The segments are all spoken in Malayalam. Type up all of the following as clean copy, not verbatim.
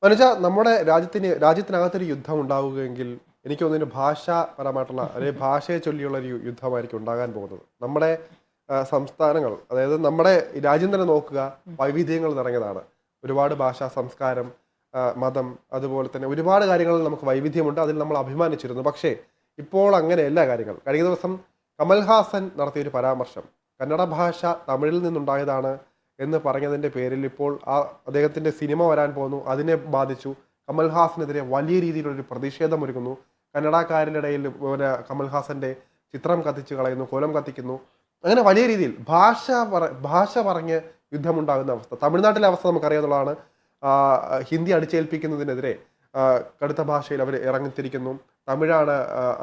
മനുജ നമ്മുടെ രാജ്യത്തിനകത്തൊരു യുദ്ധം ഉണ്ടാവുകയെങ്കിൽ എനിക്ക് തോന്നുന്നു ഭാഷാപരമായിട്ടുള്ള അല്ലെങ്കിൽ ഭാഷയെ ചൊല്ലിയുള്ള ഒരു യുദ്ധമായിരിക്കും ഉണ്ടാകാൻ പോകുന്നത്. നമ്മുടെ സംസ്ഥാനങ്ങൾ അതായത് നമ്മുടെ ഈ രാജ്യം തന്നെ നോക്കുക വൈവിധ്യങ്ങൾ നിറഞ്ഞതാണ്. ഒരുപാട് ഭാഷ, സംസ്കാരം, മതം അതുപോലെ തന്നെ ഒരുപാട് കാര്യങ്ങളിൽ നമുക്ക് വൈവിധ്യമുണ്ട്. അതിൽ നമ്മൾ അഭിമാനിച്ചിരുന്നു. പക്ഷേ ഇപ്പോൾ അങ്ങനെയല്ല കാര്യങ്ങൾ. കഴിഞ്ഞ ദിവസം കമൽഹാസൻ നടത്തിയൊരു പരാമർശം കന്നഡ ഭാഷ തമിഴിൽ നിന്നുണ്ടായതാണ് എന്ന് പറഞ്ഞതിൻ്റെ പേരിൽ ഇപ്പോൾ അദ്ദേഹത്തിൻ്റെ സിനിമ വരാൻ പോകുന്നു. അതിനെ ബാധിച്ചു. കമൽഹാസനെതിരെ വലിയ രീതിയിലൊരു പ്രതിഷേധം ഒരുങ്ങുന്നു. കന്നഡക്കാരുടെ ഇടയിൽ കമൽഹാസന്റെ ചിത്രം കത്തിച്ച് കളയുന്നു, കോലം കത്തിക്കുന്നു. അങ്ങനെ വലിയ രീതിയിൽ ഭാഷ പറഞ്ഞ് യുദ്ധമുണ്ടാകുന്ന അവസ്ഥ. തമിഴ്നാട്ടിലെ അവസ്ഥ നമുക്കറിയാവുന്നതാണ്. ഹിന്ദി അടിച്ചേൽപ്പിക്കുന്നതിനെതിരെ കടുത്ത ഭാഷയിൽ അവർ ഇറങ്ങിത്തിരിക്കുന്നു. തമിഴാണ്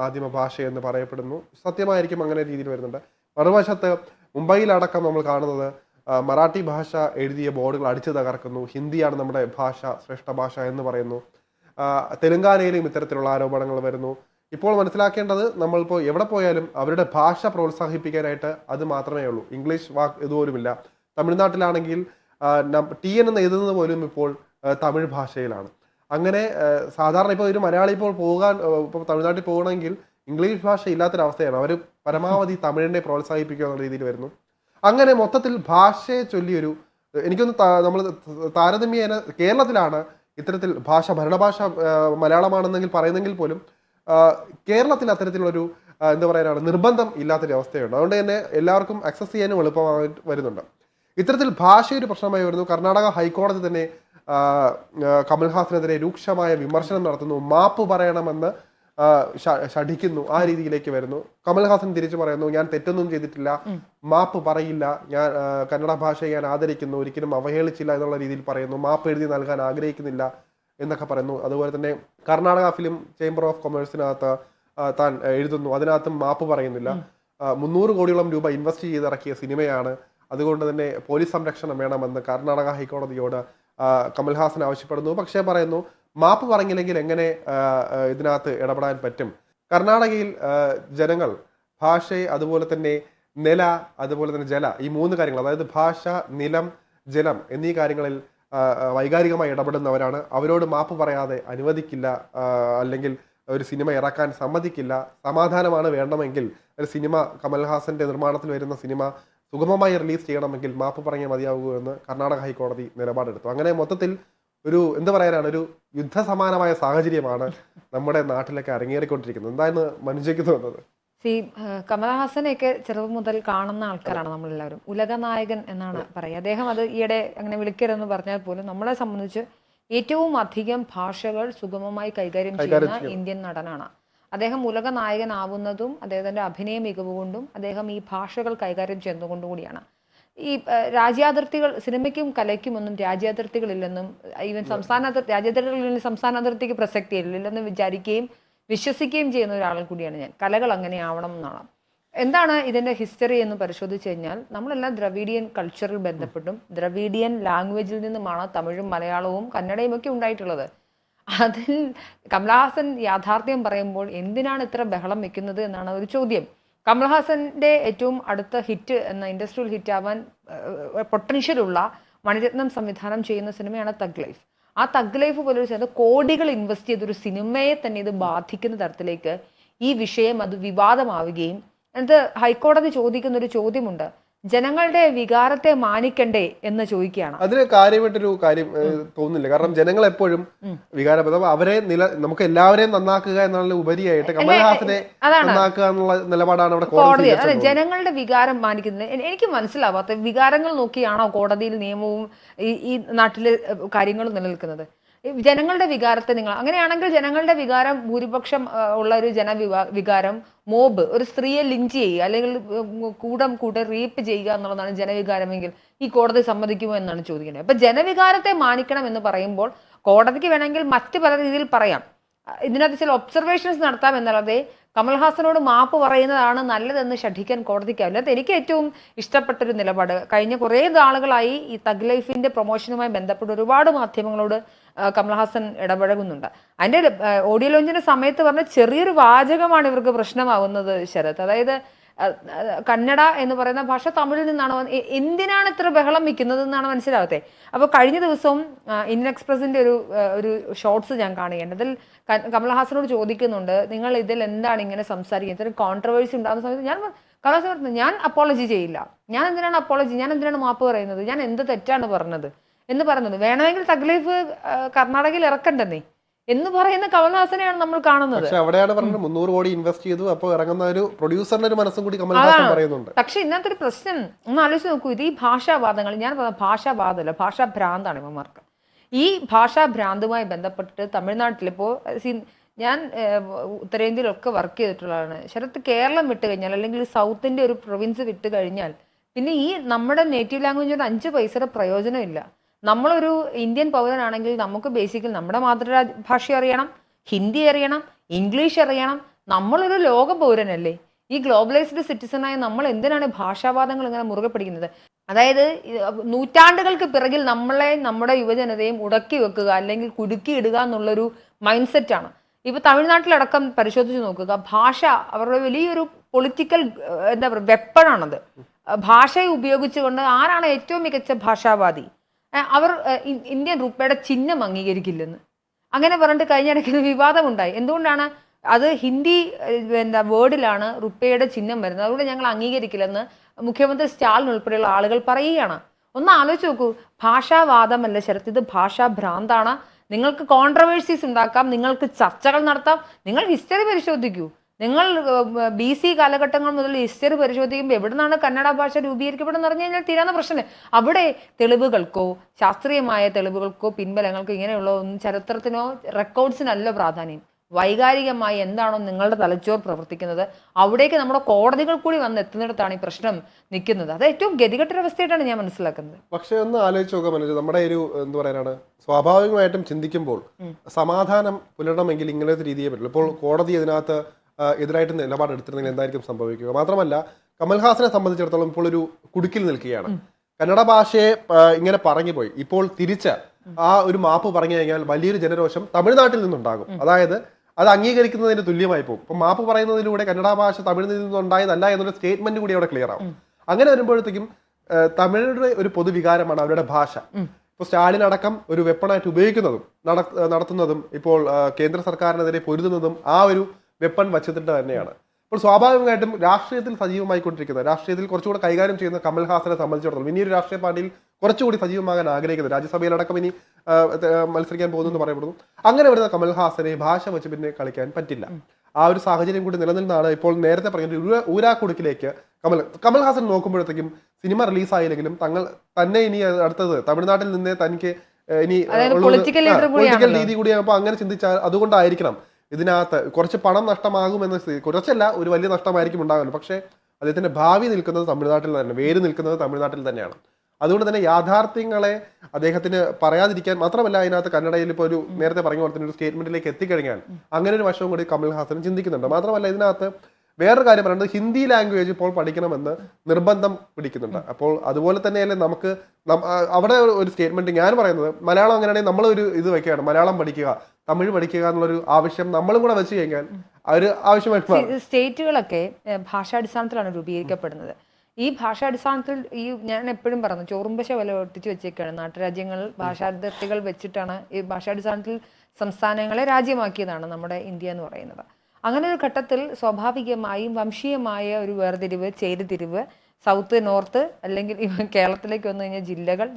ആദിമ ഭാഷയെന്ന് പറയപ്പെടുന്നു. സത്യമായിരിക്കും അങ്ങനെ രീതിയിൽ വരുന്നുണ്ട്. മറുവശത്ത് മുംബൈയിലടക്കം നമ്മൾ കാണുന്നത് മറാഠി ഭാഷ എഴുതിയ ബോർഡുകൾ അടിച്ചു തകർക്കുന്നു. ഹിന്ദിയാണ് നമ്മുടെ ഭാഷ, ശ്രേഷ്ഠ ഭാഷ എന്ന് പറയുന്നു. തെലുങ്കാനയിലും ഇത്തരത്തിലുള്ള ആരോപണങ്ങൾ വരുന്നു. ഇപ്പോൾ മനസ്സിലാക്കേണ്ടത് നമ്മളിപ്പോൾ എവിടെ പോയാലും അവരുടെ ഭാഷ പ്രോത്സാഹിപ്പിക്കാനായിട്ട് അത് മാത്രമേ ഉള്ളൂ. ഇംഗ്ലീഷ് വാക്ക് ഇതുപോലുമില്ല. തമിഴ്നാട്ടിലാണെങ്കിൽ TN എന്ന് എഴുതുന്നത് പോലും ഇപ്പോൾ തമിഴ് ഭാഷയിലാണ്. അങ്ങനെ സാധാരണ ഇപ്പോൾ ഒരു മലയാളി ഇപ്പോൾ തമിഴ്നാട്ടിൽ പോകണമെങ്കിൽ ഇംഗ്ലീഷ് ഭാഷ ഇല്ലാത്തൊരവസ്ഥയാണ്. അവർ പരമാവധി തമിഴിനെ പ്രോത്സാഹിപ്പിക്കുക എന്നുള്ള രീതിയിൽ വരുന്നു. അങ്ങനെ മൊത്തത്തിൽ ഭാഷയെ ചൊല്ലിയൊരു എനിക്കൊന്ന് നമ്മൾ താരതമ്യേന കേരളത്തിലാണ് ഇത്തരത്തിൽ ഭരണഭാഷ മലയാളമാണെന്നെങ്കിൽ പറയുന്നെങ്കിൽ പോലും കേരളത്തിൽ അത്തരത്തിലുള്ളൊരു എന്താ പറയാനാണ് നിർബന്ധം ഇല്ലാത്തൊരു അവസ്ഥയുണ്ട്. അതുകൊണ്ട് തന്നെ എല്ലാവർക്കും ആക്സസ് ചെയ്യാനും എളുപ്പമായി വരുന്നുണ്ട്. ഇത്തരത്തിൽ ഭാഷയൊരു പ്രശ്നമായി വരുന്നു. കർണാടക ഹൈക്കോടതി തന്നെ കമൽഹാസനെതിരെ രൂക്ഷമായ വിമർശനം നടത്തുന്നു. മാപ്പ് പറയണമെന്ന് ശഠിക്കുന്നു. ആ രീതിയിലേക്ക് വരുന്നു. കമൽഹാസൻ തിരിച്ചു പറയുന്നു, ഞാൻ തെറ്റൊന്നും ചെയ്തിട്ടില്ല, മാപ്പ് പറയില്ല, ഞാൻ കന്നഡ ഭാഷയെ ഞാൻ ആദരിക്കുന്നു, ഒരിക്കലും അവഹേളിച്ചില്ല എന്നുള്ള രീതിയിൽ പറയുന്നു. മാപ്പ് എഴുതി നൽകാൻ ആഗ്രഹിക്കുന്നില്ല എന്നൊക്കെ പറയുന്നു. അതുപോലെ തന്നെ കർണാടക ഫിലിം ചേംബർ ഓഫ് കൊമേഴ്സിനകത്ത് താൻ എഴുതുന്നു, അതിനകത്തും മാപ്പ് പറയുന്നില്ല. 300 കോടിയോളം രൂപ ഇൻവെസ്റ്റ് ചെയ്തിറക്കിയ സിനിമയാണ്, അതുകൊണ്ട് തന്നെ പോലീസ് സംരക്ഷണം വേണമെന്ന് കർണാടക ഹൈക്കോടതിയോട് കമൽഹാസൻ ആവശ്യപ്പെടുന്നു. പക്ഷേ പറയുന്നു, മാപ്പ് പറഞ്ഞില്ലെങ്കിൽ എങ്ങനെ ഇതിനകത്ത് ഇടപെടാൻ പറ്റും? കർണാടകയിൽ ജനങ്ങൾ ഭാഷയെ അതുപോലെ തന്നെ നില അതുപോലെ തന്നെ ജല, ഈ 3 കാര്യങ്ങൾ, അതായത് ഭാഷ, നിലം, ജലം എന്നീ കാര്യങ്ങളിൽ വൈകാരികമായി ഇടപെടുന്നവരാണ്. അവരോട് മാപ്പ് പറയാതെ അനുവദിക്കില്ല, അല്ലെങ്കിൽ ഒരു സിനിമ ഇറക്കാൻ സമ്മതിക്കില്ല. സമാധാനമാണ് വേണമെങ്കിൽ ഒരു സിനിമ, കമൽഹാസന്റെ നിർമ്മാണത്തിൽ വരുന്ന സിനിമ സുഗമമായി റിലീസ് ചെയ്യണമെങ്കിൽ മാപ്പ് പറഞ്ഞേ മതിയാകൂ എന്ന് കർണാടക ഹൈക്കോടതി നിലപാടെടുത്തു. അങ്ങനെ മൊത്തത്തിൽ ഒരു എന്താ പറയാനാണ്, ഒരു യുദ്ധസമാനമായ സാഹചര്യമാണ് നമ്മുടെ നാട്ടിലൊക്കെ അരങ്ങേറിക്കൊണ്ടിരിക്കുന്നത്. എന്താണ് മനുഷ്യക്ക് തോന്നുന്നത്? കമലഹാസനെയൊക്കെ ചെറുപ്പം മുതൽ കാണുന്ന ആൾക്കാരാണ് നമ്മളെല്ലാവരും. ഉലക നായകൻ എന്നാണ് പറയുക. അദ്ദേഹം അത് ഈയിടെ അങ്ങനെ വിളിക്കരുതെന്ന് പറഞ്ഞാൽ പോലും നമ്മളെ സംബന്ധിച്ച് ഏറ്റവും അധികം ഭാഷകൾ സുഗമമായി കൈകാര്യം ചെയ്യുന്ന ഇന്ത്യൻ നടനാണ് അദ്ദേഹം. ഉലക നായകനാവുന്നതും അദ്ദേഹത്തിൻ്റെ അഭിനയ മികവ് കൊണ്ടും അദ്ദേഹം ഈ ഭാഷകൾ കൈകാര്യം ചെയ്യുന്നതുകൊണ്ടും കൂടിയാണ്. ഈ രാജ്യാതിർത്തികൾ, സിനിമയ്ക്കും കലയ്ക്കും ഒന്നും രാജ്യാതിർത്തികളില്ലെന്നും ഈവൻ രാജ്യാതിർത്തികളിൽ സംസ്ഥാന അതിർത്തിക്ക് പ്രസക്തിയില്ലെന്നും വിചാരിക്കുകയും വിശ്വസിക്കുകയും ചെയ്യുന്ന ഒരാൾ കൂടിയാണ് ഞാൻ. കലകൾ അങ്ങനെ ആവണം എന്നാണ്. എന്താണ് ഇതിൻ്റെ ഹിസ്റ്ററി എന്ന് പരിശോധിച്ച് കഴിഞ്ഞാൽ, നമ്മളെല്ലാം ദ്രവീഡിയൻ കൾച്ചറിൽ ബന്ധപ്പെട്ടും ദ്രവീഡിയൻ ലാംഗ്വേജിൽ നിന്നുമാണ് തമിഴും മലയാളവും കന്നഡയും ഒക്കെ ഉണ്ടായിട്ടുള്ളത്. അതിൽ കമലഹാസൻ യാഥാർത്ഥ്യം പറയുമ്പോൾ എന്തിനാണ് ഇത്ര ബഹളം വെക്കുന്നത് എന്നാണ് ഒരു ചോദ്യം. കമൽഹാസന്റെ ഏറ്റവും അടുത്ത ഹിറ്റ് എന്ന ഇൻഡസ്ട്രിയൽ ഹിറ്റ് ആവാൻ പൊട്ടൻഷ്യലുള്ള മണിരത്നം സംവിധാനം ചെയ്യുന്ന സിനിമയാണ് തഗ് ലൈഫ്. ആ തഗ് ലൈഫ് പോലൊരു സിനിമ കോടികൾ ഇൻവെസ്റ്റ് ചെയ്തൊരു സിനിമയെ തന്നെ ഇത് ബാധിക്കുന്ന തരത്തിലേക്ക് ഈ വിഷയം അത് വിവാദമാവുകയും എന്നിട്ട് ഹൈക്കോടതി ചോദിക്കുന്ന ഒരു ചോദ്യമുണ്ട്, ജനങ്ങളുടെ വികാരത്തെ മാനിക്കണ്ടേ എന്ന് ചോദിക്കുകയാണ്. അതിന് കാര്യമായിട്ടൊരു കാര്യം തോന്നുന്നില്ല. കാരണം ജനങ്ങൾ എപ്പോഴും വികാരബദ്ധം, അവരെ നമുക്ക് എല്ലാവരെയും നന്നാക്കുക എന്നുള്ള ഉപരിയായിട്ട് കമൽഹാസനെ നന്നാക്കുക എന്നുള്ള നിലപാടാണ് അവിടെ കോടതി. അതെ, ജനങ്ങളുടെ വികാരം മാനിക്കുന്നത് എനിക്ക് മനസ്സിലാവാത്ത. വികാരങ്ങൾ നോക്കിയാണോ കോടതിയിൽ നിയമവും ഈ നാട്ടിലെ കാര്യങ്ങളും നിലനിൽക്കുന്നത്? ജനങ്ങളുടെ വികാരത്തെ അങ്ങനെയാണെങ്കിൽ ജനങ്ങളുടെ വികാരം ഭൂരിപക്ഷം ഉള്ള ഒരു വികാരം മോബ്, ഒരു സ്ത്രീയെ ലിഞ്ച് ചെയ്യുക അല്ലെങ്കിൽ കൂടെ റേപ്പ് ചെയ്യുക എന്നുള്ളതാണ് ജനവികാരമെങ്കിൽ ഈ കോടതി സമ്മതിക്കുമോ എന്നാണ് ചോദിക്കുന്നത്. അപ്പൊ ജനവികാരത്തെ മാനിക്കണം എന്ന് പറയുമ്പോൾ കോടതിക്ക് വേണമെങ്കിൽ മറ്റ് പല രീതിയിൽ പറയാം. ഇതിനകത്ത് ചില ഒബ്സർവേഷൻസ് നടത്താം എന്നല്ലാതെ കമൽഹാസനോട് മാപ്പ് പറയുന്നതാണ് നല്ലതെന്ന് ശഠിക്കാൻ കോടതിക്കാവില്ല. അത് എനിക്ക് ഏറ്റവും ഇഷ്ടപ്പെട്ടൊരു നിലപാട്. കഴിഞ്ഞ കുറേ നാളുകളായി ഈ തഗ് ലൈഫിന്റെ പ്രൊമോഷനുമായി ബന്ധപ്പെട്ട് ഒരുപാട് മാധ്യമങ്ങളോട് കമൽഹാസൻ ഇടപഴകുന്നുണ്ട്. അതിൻ്റെ ഓഡിയോ ലോഞ്ചിന്റെ സമയത്ത് പറഞ്ഞ ചെറിയൊരു വാചകമാണ് ഇവർക്ക് പ്രശ്നമാവുന്നത് ശരത്. അതായത് കന്നഡ എന്ന് പറയുന്ന ഭാഷ തമിഴിൽ നിന്നാണ് എന്തിനാണ് ഇത്ര ബഹളം വെക്കുന്നത് എന്നാണ് മനസ്സിലാവത്തെ. അപ്പോൾ കഴിഞ്ഞ ദിവസവും ഇന്ത്യൻ എക്സ്പ്രസിന്റെ ഒരു ഷോർട്സ് ഞാൻ കാണുകയാണ്. അതിൽ കമൽഹാസനോട് ചോദിക്കുന്നുണ്ട്, നിങ്ങൾ ഇതിൽ എന്താണ് ഇങ്ങനെ സംസാരിക്കുന്നത്, ഇത്തരം കോൺട്രവേഴ്സി ഉണ്ടാകുന്ന സമയത്ത് കമൽഹാസൻ പറഞ്ഞു, ഞാൻ അപ്പോളജി ചെയ്യില്ല, ഞാൻ എന്തിനാണ് മാപ്പ് പറയുന്നത്, ഞാൻ എന്ത് തെറ്റാണ് പറഞ്ഞത് എന്ന് പറയുന്നത്, വേണമെങ്കിൽ തഗ്ലീഫ് കർണാടകയിൽ ഇറക്കണ്ടെന്നേ എന്ന് പറയുന്ന കമൽഹാസനെയാണ് നമ്മൾ കാണുന്നത്. പക്ഷെ അവിടെയാണ് പറഞ്ഞത് 300 കോടി ഇൻവെസ്റ്റ് ചെയ്തു, അപ്പോൾ ഇറങ്ങുന്ന ഒരു പ്രൊഡ്യൂസറിന്റെ ഒരു മനസ്സും കൂടി കമൽഹാസൻ പറയുന്നുണ്ട്. പക്ഷെ ഇന്നത്തെ ഒരു പ്രശ്നം ഒന്ന് ആലോചിച്ച് നോക്കൂ, ഇത് ഈ ഭാഷാവാദങ്ങൾ, ഞാൻ പറഞ്ഞ ഭാഷാവാദമല്ല, ഭാഷാഭ്രാന്താണ് ഇവന്മാർക്ക്. ഈ ഭാഷാഭ്രാന്തുമായി ബന്ധപ്പെട്ടിട്ട് തമിഴ്നാട്ടിൽ ഇപ്പോൾ ഞാൻ ഉത്തരേന്ത്യയിലൊക്കെ വർക്ക് ചെയ്തിട്ടുള്ളതാണ്. ശരത്ത് കേരളം വിട്ട് കഴിഞ്ഞാൽ അല്ലെങ്കിൽ സൗത്തിന്റെ ഒരു പ്രൊവിൻസ് വിട്ട് കഴിഞ്ഞാൽ പിന്നെ ഈ നമ്മുടെ നേറ്റീവ് ലാംഗ്വേജിന് 5 പൈസയുടെ പ്രയോജനമില്ല. നമ്മളൊരു ഇന്ത്യൻ പൗരനാണെങ്കിൽ നമുക്ക് ബേസിക്കലി നമ്മുടെ മാതൃഭാഷ അറിയണം, ഹിന്ദി അറിയണം, ഇംഗ്ലീഷ് അറിയണം. നമ്മളൊരു ലോക പൗരനല്ലേ. ഈ ഗ്ലോബലൈസ്ഡ് സിറ്റിസണായ നമ്മൾ എന്തിനാണ് ഭാഷാവാദങ്ങൾ ഇങ്ങനെ മുറുകെ പിടിക്കുന്നത്? അതായത് നൂറ്റാണ്ടുകൾക്ക് പിറകിൽ നമ്മുടെ യുവജനതയും ഉടക്കി വെക്കുക അല്ലെങ്കിൽ കുടുക്കിയിടുക എന്നുള്ളൊരു മൈൻഡ് സെറ്റാണ്. ഇപ്പൊ തമിഴ്നാട്ടിലടക്കം പരിശോധിച്ച് നോക്കുക, ഭാഷ അവരുടെ വലിയൊരു പൊളിറ്റിക്കൽ എന്താ പറയുക വെപ്പണാണത്. ഭാഷയെ ഉപയോഗിച്ചുകൊണ്ട് ആരാണ് ഏറ്റവും മികച്ച ഭാഷാവാദി, അവർ ഇന്ത്യൻ റുപ്പയുടെ ചിഹ്നം അംഗീകരിക്കില്ലെന്ന് അങ്ങനെ പറഞ്ഞിട്ട് കഴിഞ്ഞിടയ്ക്ക് വിവാദമുണ്ടായി. എന്തുകൊണ്ടാണ് അത് ഹിന്ദി വേർഡിലാണ് റുപ്പയുടെ ചിഹ്നം വരുന്നത്, അതുകൊണ്ട് ഞങ്ങൾ അംഗീകരിക്കില്ലെന്ന് മുഖ്യമന്ത്രി സ്റ്റാലിൻ ഉൾപ്പെടെയുള്ള ആളുകൾ പറയുകയാണ്. ഒന്ന് ആലോചിച്ച് നോക്കൂ, ഭാഷാവാദമല്ല ശരത്ത്, ഇത് ഭാഷാഭ്രാന്താണ്. നിങ്ങൾക്ക് കോൺട്രവേഴ്സീസ് ഉണ്ടാക്കാം, നിങ്ങൾക്ക് ചർച്ചകൾ നടത്താം. നിങ്ങൾ ഹിസ്റ്ററി പരിശോധിക്കൂ. നിങ്ങൾ BC കാലഘട്ടങ്ങൾ മുതൽ ഹിസ്റ്ററി പരിശോധിക്കുമ്പോൾ എവിടെ നിന്നാണ് കന്നഡ ഭാഷ രൂപീകരിക്കപ്പെടുന്നത് പറഞ്ഞു കഴിഞ്ഞാൽ തീരാവുന്ന പ്രശ്നമേ. അവിടെ തെളിവുകൾക്കോ ശാസ്ത്രീയമായ തെളിവുകൾക്കോ പിൻബലങ്ങൾക്കോ ഇങ്ങനെയുള്ള ഒന്നും ചരിത്രത്തിനോ റെക്കോർഡ്സിനല്ല പ്രാധാന്യം. വൈകാരികമായി എന്താണോ നിങ്ങളുടെ തലച്ചോർ പ്രവർത്തിക്കുന്നത് അവിടേക്ക് നമ്മുടെ കോടതികൾ കൂടി വന്ന് എത്തുന്നിടത്താണ് ഈ പ്രശ്നം നിൽക്കുന്നത്. അത് ഏറ്റവും ഗതികെട്ടൊരവസ്ഥയായിട്ടാണ് ഞാൻ മനസ്സിലാക്കുന്നത്. പക്ഷെ ഒന്ന് ആലോചിച്ച് നോക്കാൻ മനസ്സിൽ നമ്മുടെ ഒരു എന്താ പറയാനാണ് സ്വാഭാവികമായിട്ടും ചിന്തിക്കുമ്പോൾ സമാധാനം പുലരണമെങ്കിൽ ഇങ്ങനത്തെ രീതിയെ പറ്റുള്ളൂ. ഇപ്പോൾ കോടതി ഇതിനകത്ത് എതിരായിട്ട് നിലപാടെടുത്തിരുന്നെങ്കിൽ എന്തായിരിക്കും സംഭവിക്കുക? മാത്രമല്ല കമൽഹാസനെ സംബന്ധിച്ചിടത്തോളം ഇപ്പോൾ ഒരു കുടുക്കിൽ നിൽക്കുകയാണ്. കന്നഡ ഭാഷയെ ഇങ്ങനെ പറഞ്ഞു പോയി, ഇപ്പോൾ തിരിച്ച് ആ ഒരു മാപ്പ് പറഞ്ഞു കഴിഞ്ഞാൽ വലിയൊരു ജനരോഷം തമിഴ്നാട്ടിൽ നിന്നുണ്ടാകും. അതായത് അത് അംഗീകരിക്കുന്നതിന് തുല്യമായി പോകും. ഇപ്പൊ മാപ്പ് പറയുന്നതിലൂടെ കന്നഡ ഭാഷ തമിഴിൽ നിന്നുണ്ടായതല്ല എന്നൊരു സ്റ്റേറ്റ്മെന്റ് കൂടി അവിടെ ക്ലിയർ ആവും. അങ്ങനെ വരുമ്പോഴത്തേക്കും തമിഴരുടെ ഒരു പൊതുവികാരമാണ് അവരുടെ ഭാഷ. ഇപ്പോൾ സ്റ്റാലിൻ അടക്കം ഒരു വെപ്പണായിട്ട് ഉപയോഗിക്കുന്നതും നടത്തുന്നതും ഇപ്പോൾ കേന്ദ്ര സർക്കാരിനെതിരെ പൊരുതുന്നതും ആ ഒരു വെപ്പൺ വച്ചിട്ട് തന്നെയാണ്. അപ്പോൾ സ്വാഭാവികമായിട്ടും രാഷ്ട്രീയത്തിൽ സജീവമായിക്കൊണ്ടിരിക്കുന്നത്, രാഷ്ട്രീയത്തിൽ കുറച്ചുകൂടെ കൈകാര്യം ചെയ്യുന്ന കമൽഹാസനെ സംബന്ധിച്ചിടത്തോളം ഇനിയൊരു രാഷ്ട്രീയ പാർട്ടിയിൽ കുറച്ചുകൂടി സജീവമാകാൻ ആഗ്രഹിക്കുന്നത്, രാജ്യസഭയിലടക്കം ഇനി മത്സരിക്കാൻ പോകുന്നു എന്ന് പറയപ്പെടുന്നു. അങ്ങനെ വരുന്ന കമൽഹാസനെ ഭാഷ വെച്ച് പിന്നെ കളിക്കാൻ പറ്റില്ല. ആ ഒരു സാഹചര്യം കൂടി നിലനിന്നാണ് ഇപ്പോൾ നേരത്തെ പറഞ്ഞ ഊരാക്കുടുക്കിലേക്ക് കമൽഹാസൻ നോക്കുമ്പോഴത്തേക്കും സിനിമ റിലീസായില്ലെങ്കിലും തന്നെ ഇനി അടുത്തത് തമിഴ്നാട്ടിൽ നിന്നേ തനിക്ക് ഇനി പൊളിറ്റിക്കൽ രീതി കൂടിയാകുമ്പോൾ അങ്ങനെ ചിന്തിച്ചാൽ അതുകൊണ്ടായിരിക്കണം ഇതിനകത്ത് കുറച്ച് പണം നഷ്ടമാകുമെന്ന സ്ഥിതി, കുറച്ചല്ല ഒരു വലിയ നഷ്ടമായിരിക്കും ഉണ്ടാകുന്നത്. പക്ഷേ അദ്ദേഹത്തിന്റെ ഭാവി നിൽക്കുന്നത് തമിഴ്നാട്ടിൽ തന്നെ, വേര് നിൽക്കുന്നത് തമിഴ്നാട്ടിൽ തന്നെയാണ്. അതുകൊണ്ട് തന്നെ യാഥാർത്ഥ്യങ്ങളെ അദ്ദേഹത്തിന് പറയാതിരിക്കാൻ മാത്രമല്ല, അതിനകത്ത് കന്നഡയിൽ ഇപ്പോൾ ഒരു നേരത്തെ പറഞ്ഞ പോലെ തന്നെ ഒരു സ്റ്റേറ്റ്മെന്റിലേക്ക് എത്തിക്കഴിഞ്ഞാൽ അങ്ങനെ ഒരു വശവും കൂടി കമൽഹാസൻ ചിന്തിക്കുന്നുണ്ട്. മാത്രമല്ല ഇതിനകത്ത് വേറൊരു കാര്യം പറയുന്നത് ഹിന്ദി ലാംഗ്വേജ് ഇപ്പോൾ പഠിക്കണമെന്ന് നിർബന്ധം പിടിക്കുന്നുണ്ട്. അപ്പോൾ അതുപോലെ തന്നെയല്ലേ നമുക്ക് അവിടെ ഒരു സ്റ്റേറ്റ്മെന്റ് ഞാൻ പറയുന്നത്, മലയാളം അങ്ങനെയാണെങ്കിൽ നമ്മളൊരു ഇത് വെക്കുകയാണ്, മലയാളം പഠിക്കുക തമിഴ് പഠിക്കുക എന്നുള്ളൊരു ആവശ്യം നമ്മളും കൂടെ വെച്ച് കഴിഞ്ഞാൽ ഒരു ആവശ്യമായിട്ട് സ്റ്റേറ്റുകളൊക്കെ ഭാഷാടിസ്ഥാനത്തിലാണ് രൂപീകരിക്കപ്പെടുന്നത്. ഈ ഭാഷാടിസ്ഥാനത്തിൽ ഞാൻ എപ്പോഴും പറഞ്ഞു ചോറുംപശ വില ഒട്ടിച്ച് വെച്ചേക്കാണ്. നാട്ടുരാജ്യങ്ങൾ ഭാഷാതിർത്തികൾ വെച്ചിട്ടാണ് ഈ ഭാഷാടിസ്ഥാനത്തിൽ സംസ്ഥാനങ്ങളെ രാജ്യമാക്കിയതാണ് നമ്മുടെ ഇന്ത്യ എന്ന് പറയുന്നത്. അങ്ങനെ ഒരു ഘട്ടത്തിൽ സ്വാഭാവികമായും വംശീയമായ ഒരു വേർതിരിവ്, ചേരിതിരിവ്, സൗത്ത് നോർത്ത് അല്ലെങ്കിൽ കേരളത്തിലേക്ക് വന്നു കഴിഞ്ഞാൽ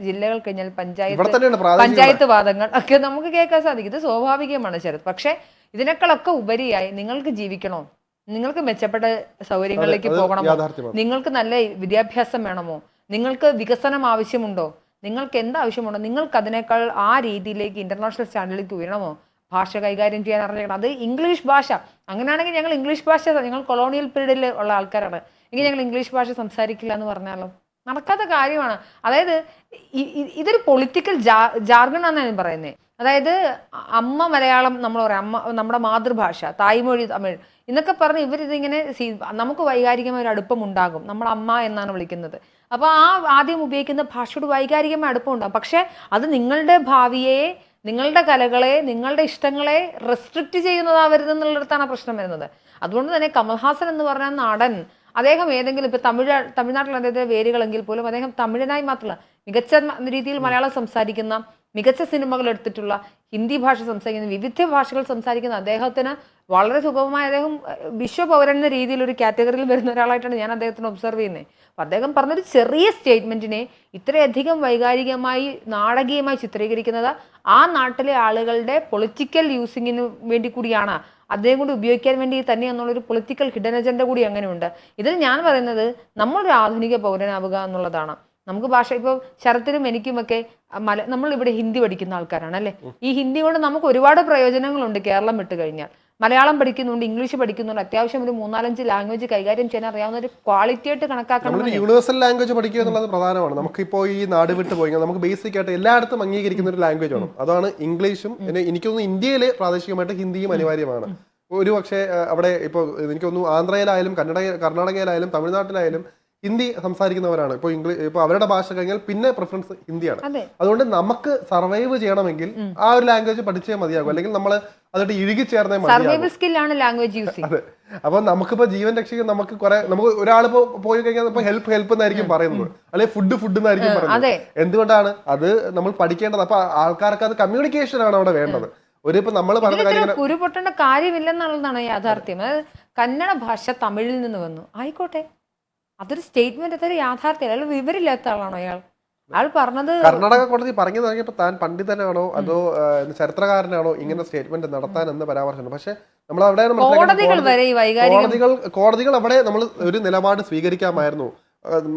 ജില്ലകൾ കഴിഞ്ഞാൽ പഞ്ചായത്ത് വാദങ്ങൾ ഒക്കെ നമുക്ക് കേൾക്കാൻ സാധിക്കും. ഇത് സ്വാഭാവികമാണ് ശരത്. പക്ഷെ ഇതിനേക്കാളൊക്കെ ഉപരിയായി നിങ്ങൾക്ക് ജീവിക്കണോ, നിങ്ങൾക്ക് മെച്ചപ്പെട്ട സൗകര്യങ്ങളിലേക്ക് പോകണമോ, നിങ്ങൾക്ക് നല്ല വിദ്യാഭ്യാസം വേണമോ, നിങ്ങൾക്ക് വികസനം ആവശ്യമുണ്ടോ, നിങ്ങൾക്ക് എന്താവശ്യമുണ്ടോ, നിങ്ങൾക്ക് അതിനേക്കാൾ ആ രീതിയിലേക്ക് ഇന്റർനാഷണൽ സ്റ്റാൻഡേർഡിലേക്ക് ഉയരണമോ, ഭാഷ കൈകാര്യം ചെയ്യാൻ അറിഞ്ഞേക്കണം. അത് ഇംഗ്ലീഷ് ഭാഷ. അങ്ങനെയാണെങ്കിൽ ഞങ്ങൾ ഇംഗ്ലീഷ് ഭാഷ, ഞങ്ങൾ കൊളോണിയൽ പീരീഡിൽ ഉള്ള ആൾക്കാരാണ്, എങ്കിൽ ഞങ്ങൾ ഇംഗ്ലീഷ് ഭാഷ സംസാരിക്കില്ല എന്ന് പറഞ്ഞാലോ? നടക്കാത്ത കാര്യമാണ്. അതായത് ഇതൊരു പൊളിറ്റിക്കൽ ജാർഗൺ എന്നാണ് ഞാൻ പറയുന്നത്. അതായത് അമ്മ മലയാളം നമ്മൾ പറയാം, അമ്മ നമ്മുടെ മാതൃഭാഷ, തായ്മൊഴി തമിഴ് എന്നൊക്കെ പറഞ്ഞ് ഇവരിതിങ്ങനെ നമുക്ക് വൈകാരികമായ ഒരു അടുപ്പം ഉണ്ടാകും. നമ്മൾ അമ്മ എന്നാണ് വിളിക്കുന്നത്. അപ്പോൾ ആ ആദ്യം ഉപയോഗിക്കുന്ന ഭാഷയോട് വൈകാരികമായ അടുപ്പം ഉണ്ടാകും. പക്ഷെ അത് നിങ്ങളുടെ ഭാവിയെ, നിങ്ങളുടെ കലകളെ, നിങ്ങളുടെ ഇഷ്ടങ്ങളെ റെസ്ട്രിക്റ്റ് ചെയ്യുന്നതാവരുതെന്നുള്ളിടത്താണ് പ്രശ്നം വരുന്നത്. അതുകൊണ്ട് തന്നെ കമൽഹാസൻ എന്ന് പറഞ്ഞ നടൻ അദ്ദേഹം ഏതെങ്കിലും ഇപ്പൊ തമിഴ്നാട്ടിൽ അദ്ദേഹത്തിന്റെ വേരുകളെങ്കിൽ പോലും അദ്ദേഹം തമിഴനായി മാത്രമല്ല മികച്ച രീതിയിൽ മലയാളം സംസാരിക്കുന്ന, മികച്ച സിനിമകൾ എടുത്തിട്ടുള്ള, ഹിന്ദി ഭാഷ സംസാരിക്കുന്ന, വിവിധ ഭാഷകൾ സംസാരിക്കുന്ന അദ്ദേഹത്തിന് വളരെ സുഗമമായി അദ്ദേഹം വിശ്വപൗരൻ എന്ന രീതിയിൽ ഒരു കാറ്റഗറിയിൽ വരുന്ന ഒരാളായിട്ടാണ് ഞാൻ അദ്ദേഹത്തിന് ഒബ്സർവ് ചെയ്യുന്നത്. അപ്പം അദ്ദേഹം പറഞ്ഞൊരു ചെറിയ സ്റ്റേറ്റ്മെന്റിനെ ഇത്രയധികം വൈകാരികമായി നാടകീയമായി ചിത്രീകരിക്കുന്നത് ആ നാട്ടിലെ ആളുകളുടെ പൊളിറ്റിക്കൽ യൂസിങ്ങിന് വേണ്ടി കൂടിയാണ്, അദ്ദേഹം കൂടി ഉപയോഗിക്കാൻ വേണ്ടി തന്നെ എന്നുള്ളൊരു പൊളിറ്റിക്കൽ ഹിഡൻ അജണ്ട കൂടി അങ്ങനെയുണ്ട്. ഇതിൽ ഞാൻ പറയുന്നത് നമ്മളൊരു ആധുനിക പൗരനാവുക എന്നുള്ളതാണ്. നമുക്ക് ഭാഷ ഇപ്പോൾ ശരത്തിനും എനിക്കുമൊക്കെ നമ്മൾ ഇവിടെ ഹിന്ദി പഠിക്കുന്ന ആൾക്കാരാണ് അല്ലേ. ഈ ഹിന്ദി കൊണ്ട് നമുക്ക് ഒരുപാട് പ്രയോജനങ്ങളുണ്ട് കേരളം വിട്ട് കഴിഞ്ഞാൽ. മലയാളം പഠിക്കുന്നുണ്ട്, ഇംഗ്ലീഷ് പഠിക്കുന്നുണ്ട്, അത്യാവശ്യം ഒരു 3-4 ലാംഗ്വേജ് കൈകാര്യം ചെയ്യാൻ അറിയാവുന്ന ഒരു ക്വാളിറ്റി ആയിട്ട് കണക്കാക്കണം. യൂണിവേഴ്സൽ ലാംഗ്വേജ് പഠിക്കുക എന്നുള്ളത് പ്രധാനമാണ്. നമുക്കിപ്പോൾ ഈ നാട് വിട്ട് പോയി നമുക്ക് ബേസിക് ആയിട്ട് എല്ലായിടത്തും അംഗീകരിക്കുന്ന ഒരു ലാംഗ്വേജ് ആണ്. അതാണ് ഇംഗ്ലീഷും. എനിക്ക് തോന്നുന്നു ഇന്ത്യയിൽ പ്രാദേശികമായിട്ട് ഹിന്ദിയും അനിവാര്യമാണ്. ഒരു പക്ഷേ അവിടെ ഇപ്പോൾ എനിക്ക് തോന്നുന്നു ആന്ധ്രയിലായാലും കർണാടകയിലായാലും തമിഴ്നാട്ടിലായാലും ഹിന്ദി സംസാരിക്കുന്നവരാണ്. ഇപ്പോൾ അവരുടെ ഭാഷ കഴിഞ്ഞാൽ പിന്നെ പ്രിഫറൻസ് ഹിന്ദിയാണ്. അതുകൊണ്ട് നമുക്ക് സർവൈവ് ചെയ്യണമെങ്കിൽ ആ ഒരു ലാംഗ്വേജ് പഠിച്ചേ മതിയാകും, അല്ലെങ്കിൽ നമ്മൾ അതിട്ട് ഇഴുകി ചേർന്നേ മതിയാകും. അതെ. അപ്പൊ നമുക്കിപ്പോ ജീവൻ രക്ഷിക്കാൻ നമുക്ക് ഒരാളിപ്പോ പോയി കഴിഞ്ഞാൽ ഹെൽപ്പ് എന്നായിരിക്കും പറയുന്നത്, അല്ലെങ്കിൽ ഫുഡ് എന്നായിരിക്കും പറയുന്നത്. എന്തുകൊണ്ടാണ് അത് നമ്മൾ പഠിക്കേണ്ടത്? അപ്പൊ ആൾക്കാർക്ക് അത് കമ്മ്യൂണിക്കേഷൻ ആണ് അവിടെ വേണ്ടത്. നമ്മൾ കുരുപൊട്ടേണ്ട കാര്യമില്ലെന്നുള്ളതാണ് യാഥാർത്ഥ്യം. അതായത് കന്നഡ ഭാഷ തമിഴിൽ നിന്ന് വന്നു, ആയിക്കോട്ടെ, അതൊരു സ്റ്റേറ്റ്മെന്റ്, അതൊരു യാഥാർത്ഥ്യം. അയാൾ വിവരമില്ലാത്ത ആളാണോ അയാൾ പറഞ്ഞത്? കർണാടക കോടതി പറഞ്ഞു തുടങ്ങിയപ്പോൾ താൻ പണ്ഡിതനാണോ അതോ ചരിത്രകാരനാണോ ഇങ്ങനെ സ്റ്റേറ്റ്മെന്റ് നടത്താൻ എന്ന് പരാമർശമുണ്ട്. പക്ഷെ നമ്മൾ അവിടെയാണ് കോടതികൾ അവിടെ നമ്മൾ ഒരു നിലപാട് സ്വീകരിക്കാമായിരുന്നു,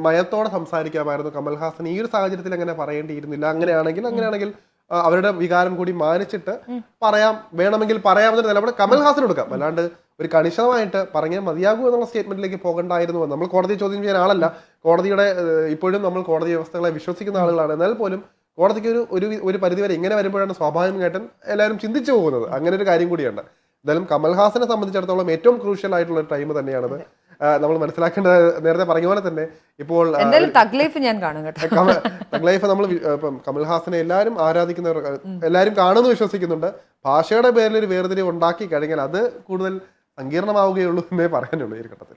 മയത്തോടെ സംസാരിക്കാമായിരുന്നു. കമൽഹാസൻ ഈ ഒരു സാഹചര്യത്തിൽ അങ്ങനെ പറയേണ്ടിയിരുന്നില്ല. അങ്ങനെയാണെങ്കിൽ അവരുടെ വികാരം കൂടി മാനിച്ചിട്ട് വേണമെങ്കിൽ പറയാമെന്നൊരു നിലപാട് കമൽഹാസൻ എടുക്കാം. അല്ലാണ്ട് ഒരു കണിശമായിട്ട് പറഞ്ഞാൽ മതിയാകൂ എന്നുള്ള സ്റ്റേറ്റ്മെന്റിലേക്ക് പോകണ്ടായിരുന്നു. നമ്മൾ കോടതിയെ ചോദ്യം ചെയ്യാൻ ആളല്ല, ഇപ്പോഴും നമ്മൾ കോടതി വ്യവസ്ഥകളെ വിശ്വസിക്കുന്ന ആളുകളാണ്. എന്നാൽ പോലും കോടതിക്ക് ഒരു പരിധിവരെ ഇങ്ങനെ വരുമ്പോഴാണ് സ്വാഭാവികമായിട്ടും എല്ലാവരും ചിന്തിച്ചു പോകുന്നത്. അങ്ങനെ ഒരു കാര്യം കൂടിയുണ്ട്. എന്തായാലും കമൽഹാസനെ സംബന്ധിച്ചിടത്തോളം ഏറ്റവും ക്രൂഷ്യൽ ആയിട്ടുള്ള ഒരു ടൈം തന്നെയാണത്. നമ്മൾ മനസ്സിലാക്കേണ്ടത് നേരത്തെ പറഞ്ഞ പോലെ തന്നെ ഇപ്പോൾ തഗ്ലൈഫ് നമ്മൾ കമൽഹാസനെ എല്ലാവരും ആരാധിക്കുന്നവർ, എല്ലാവരും കാണുമെന്ന് വിശ്വസിക്കുന്നുണ്ട്. ഭാഷയുടെ പേരിൽ ഒരു വേർതിരിവ് ഉണ്ടാക്കി കഴിഞ്ഞാൽ അത് കൂടുതൽ സങ്കീർണമാവുകയുള്ളൂ എന്നേ പറയാനുള്ളൂ ഈ ഘട്ടത്തിൽ.